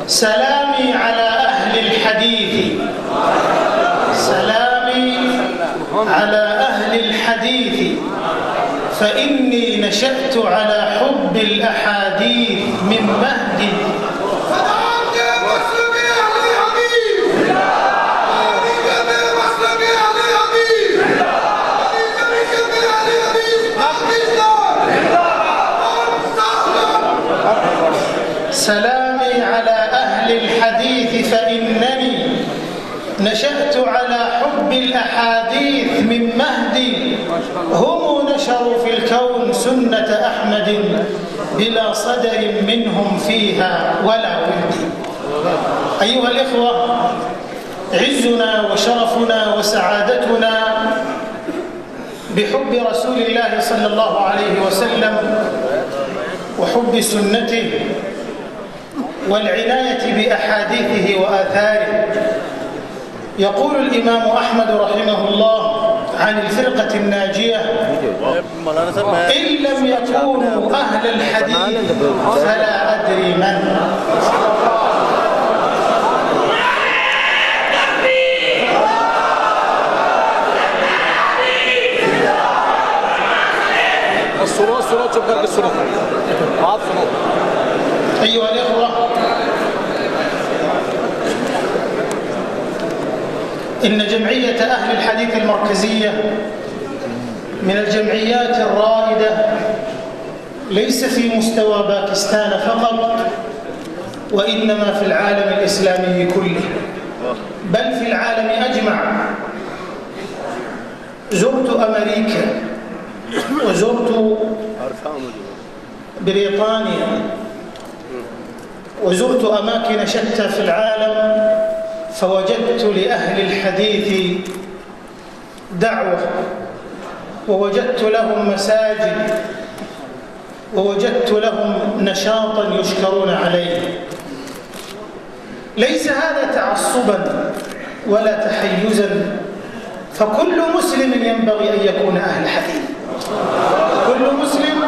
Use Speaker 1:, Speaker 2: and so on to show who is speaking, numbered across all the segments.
Speaker 1: سلامي على أهل الحديث، سلامي على أهل الحديث، فإني نشأت على حب الأحاديث من مهد. سلامي على أهل الحديث فإنني نشأت على حب الأحاديث من مهدي، هم نشروا في الكون سنة أحمد بلا صدر منهم فيها ولا ولد. أيها الإخوة، عزنا وشرفنا وسعادتنا بحب رسول الله صلى الله عليه وسلم وحب سنته والعناية بأحاديثه وآثاره. يقول الإمام أحمد رحمه الله عن الفرقة الناجية: إن لم يكونوا أهل الحديث فلا أدري من. أيها الإخوة، إن جمعية أهل الحديث المركزية من الجمعيات الرائدة ليس في مستوى باكستان فقط، وإنما في العالم الإسلامي كله، بل في العالم أجمع. زرت أمريكا وزرت بريطانيا وزرت أماكن شتى في العالم، فوجدت لأهل الحديث دعوة، ووجدت لهم مساجد، ووجدت لهم نشاطا يشكرون عليه. ليس هذا تعصبا ولا تحيزا، فكل مسلم ينبغي أن يكون أهل حديث، كل مسلم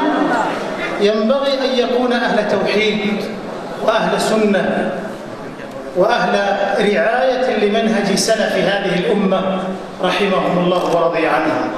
Speaker 1: ينبغي أن يكون أهل توحيد وأهل سنة وأهل رعاية لمنهج سلف هذه الأمة رحمهم الله ورضي عنهم.